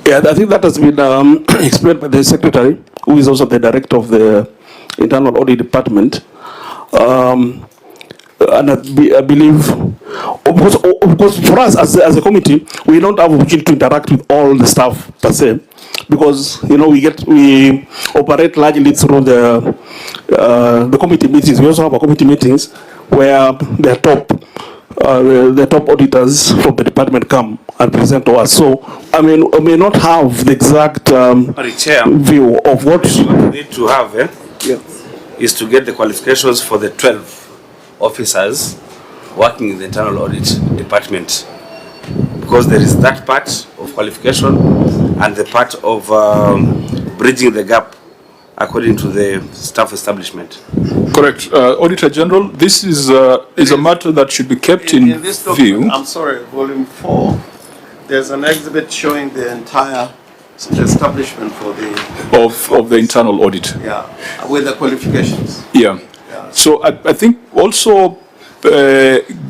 Yeah, I think that has been explained by the secretary, who is also the director of the internal audit department. And I believe, of course, for us as a committee, we don't have opportunity to interact with all the staff per se, because we operate largely through the committee meetings. We also have our committee meetings where the top auditors from the department come and present to us. So I mean, we may not have the exact view of what we need to have. Is to get the qualifications for the 12 officers working in the internal audit department, because there is that part of qualification and the part of bridging the gap according to the staff establishment. Correct. Auditor General, this is a matter that should be kept in this view. document, I'm sorry, volume 4, there's an exhibit showing the entire establishment for the of the internal audit. Yeah, with the qualifications. Yeah. So I think also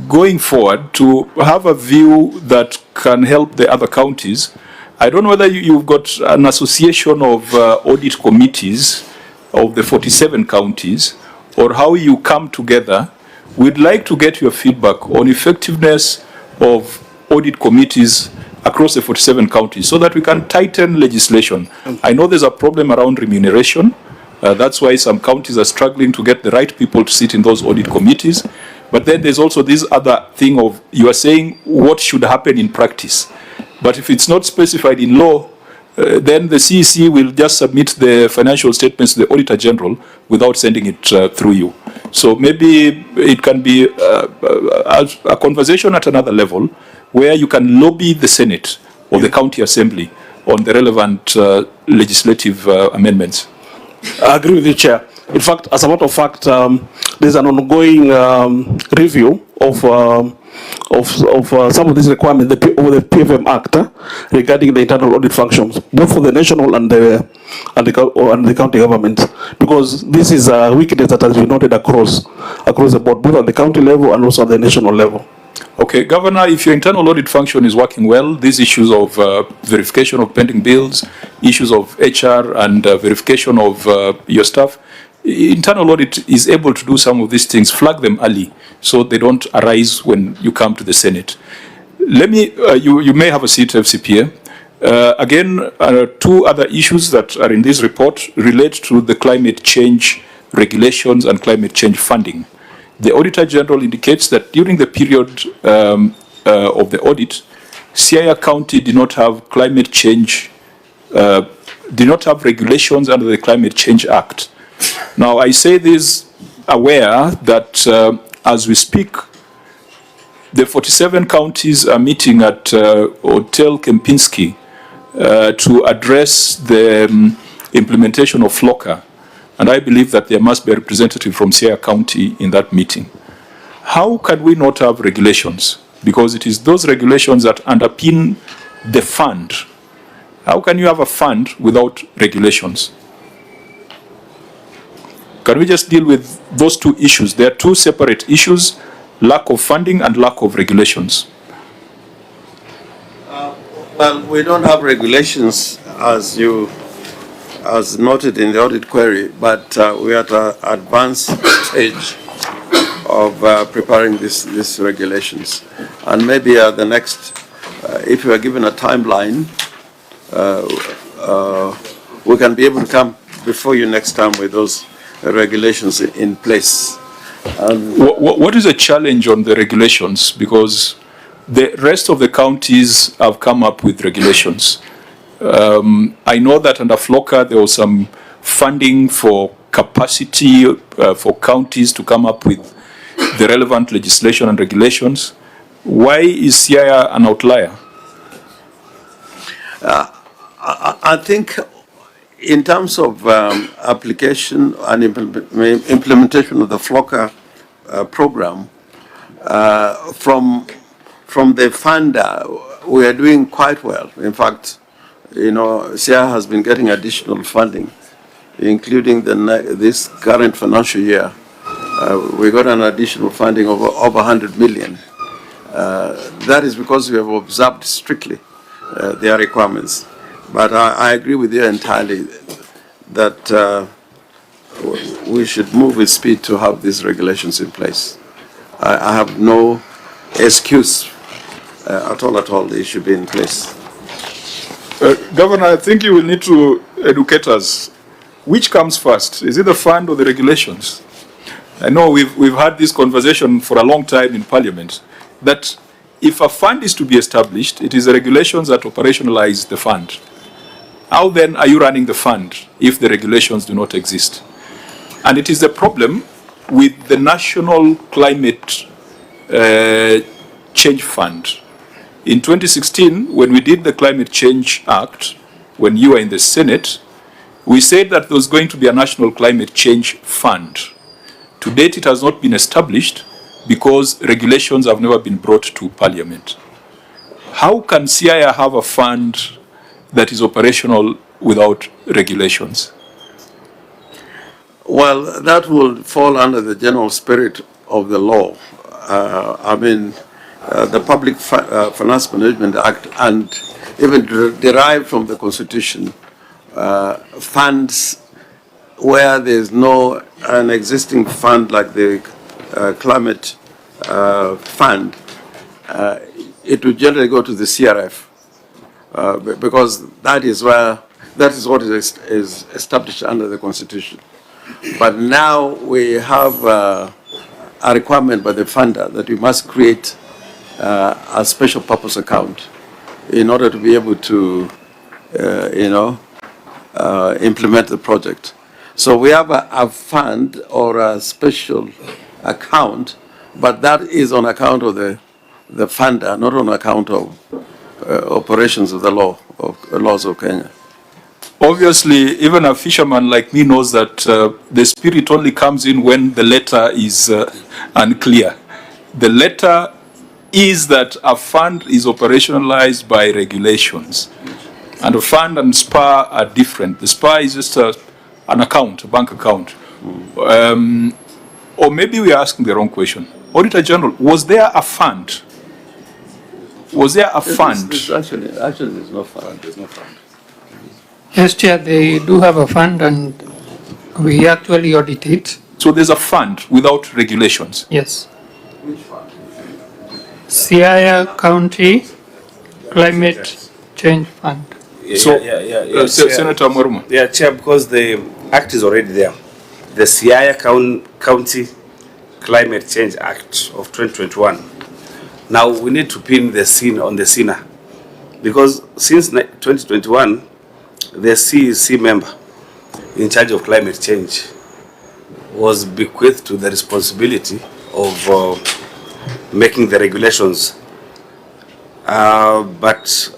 going forward to have a view that can help the other counties. I don't know whether you've got an association of audit committees of the 47 counties, or how you come together. We'd like to get your feedback on effectiveness of audit committees across the 47 counties so that we can tighten legislation. I know there's a problem around remuneration. That's why some counties are struggling to get the right people to sit in those audit committees. But then there's also this other thing of, you are saying what should happen in practice. But if it's not specified in law, then the CEC will just submit the financial statements to the Auditor General without sending it through you. So maybe it can be a conversation at another level where you can lobby the Senate or the County Assembly on the relevant legislative amendments. I agree with you, Chair. In fact, as a matter of fact, there's an ongoing review of some of these requirements of the PFM Act regarding the internal audit functions, both for the national and the county government, because this is a weakness that has been noted across the board, both at the county level and also at the national level. Okay, Governor, if your internal audit function is working well, these issues of verification of pending bills, issues of HR and verification of your staff, internal audit is able to do some of these things, flag them early so they don't arise when you come to the Senate. Let me, you may have a seat, FCPA. Again, two other issues that are in this report relate to the climate change regulations and climate change funding. The Auditor General indicates that during the period of the audit, Siaya County did not have climate change, did not have regulations under the Climate Change Act. Now, I say this aware that as we speak, the 47 counties are meeting at Hotel Kempinski to address the implementation of FLOCA. And I believe that there must be a representative from Siaya County in that meeting. How can we not have regulations? Because it is those regulations that underpin the fund. How can you have a fund without regulations? Can we just deal with those two issues? They are two separate issues, lack of funding and lack of regulations. Well, we don't have regulations as noted in the audit query, but we are at an advanced stage of preparing these regulations. And maybe the next, if we are given a timeline, we can be able to come before you next time with those regulations in place. What is a challenge on the regulations? Because the rest of the counties have come up with regulations. I know that under FLOCA there was some funding for capacity for counties to come up with the relevant legislation and regulations. Why is Siaya an outlier? I think in terms of application and implementation of the FLOCA program, from the funder, we are doing quite well. In fact, Siaya has been getting additional funding, including this current financial year. We got an additional funding of over 100 million. That is because we have observed strictly their requirements. But I agree with you entirely that we should move with speed to have these regulations in place. I have no excuse at all. They should be in place. Governor, I think you will need to educate us. Which comes first? Is it the fund or the regulations? I know we've had this conversation for a long time in Parliament, that if a fund is to be established, it is the regulations that operationalize the fund. How then are you running the fund if the regulations do not exist? And it is the problem with the National Climate Change Fund. In 2016, when we did the Climate Change Act, when you were in the Senate, we said that there was going to be a National Climate Change Fund. To date, it has not been established because regulations have never been brought to Parliament. How can Siaya have a fund that is operational without regulations? Well, that will fall under the general spirit of the law. The Public Finance Management Act, and even derived from the Constitution, funds where there's no an existing fund like the climate fund, it will generally go to the CRF because that is what is established under the Constitution. But now we have a requirement by the funder that we must create a special purpose account in order to be able to, implement the project. So we have a fund or a special account, but that is on account of the funder, not on account of operations of the laws of Kenya. Obviously, even a fisherman like me knows that the spirit only comes in when the letter is unclear. The letter is that a fund is operationalized by regulations. And a fund and SPA are different. The SPA is just an account, a bank account. Or maybe we are asking the wrong question. Auditor General, was there a fund? Was there a fund? Actually, there's no fund. There's no fund. Yes, Chair, they do have a fund and we actually audit it. So there's a fund without regulations? Yes. Siaya County Climate Change Fund. Senator Mwaruma. Yeah, Chair, because the act is already there. The Siaya County Climate Change Act of 2021. Now we need to pin the scene on the sinner, because since 2021, the CEC member in charge of climate change was bequeathed to the responsibility of making the regulations, but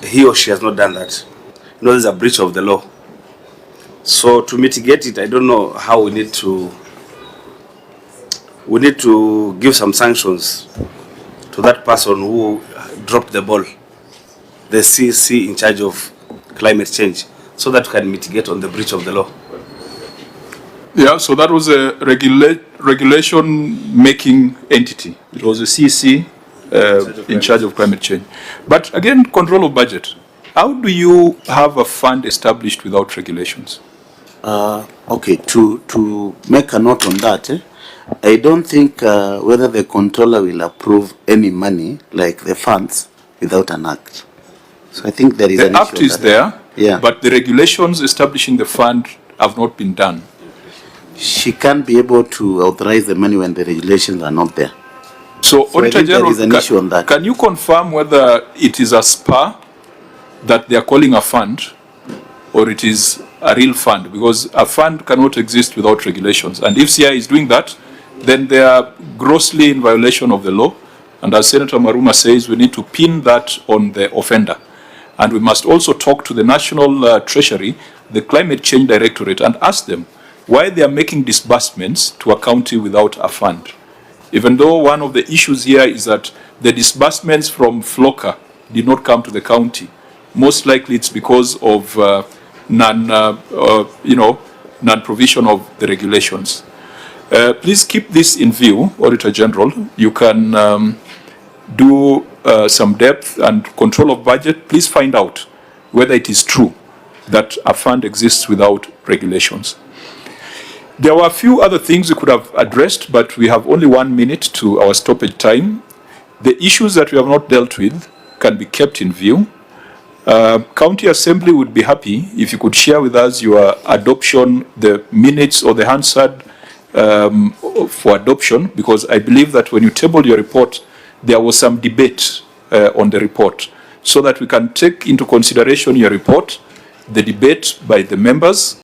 he or she has not done that. You know, there's a breach of the law. So to mitigate it, I don't know how we need to give some sanctions to that person who dropped the ball, the CEC in charge of climate change, so that we can mitigate on the breach of the law. Yeah, so that was a regulation-making entity. It was a CEC in charge of climate change. But again, control of budget. How do you have a fund established without regulations? Okay, to make a note on that, I don't think whether the controller will approve any money like the funds without an act. So I think there is an issue. The act is there, yeah, but the regulations establishing the fund have not been done. She can't be able to authorize the money when the regulations are not there. So Auditor General, there is an issue on that. Can you confirm whether it is a SPA that they are calling a fund, or it is a real fund? Because a fund cannot exist without regulations. And if CI is doing that, then they are grossly in violation of the law. And as Senator Mwaruma says, we need to pin that on the offender. And we must also talk to the National Treasury, the Climate Change Directorate, and ask them why they are making disbursements to a county without a fund. Even though one of the issues here is that the disbursements from FLOCA did not come to the county. Most likely it's because of non-provision of the regulations. Please keep this in view, Auditor General. You can do some depth and control of budget. Please find out whether it is true that a fund exists without regulations. There were a few other things we could have addressed, but we have only 1 minute to our stoppage time. The issues that we have not dealt with can be kept in view. County Assembly would be happy if you could share with us your adoption, the minutes or the Hansard for adoption, because I believe that when you tabled your report, there was some debate on the report, so that we can take into consideration your report, the debate by the members,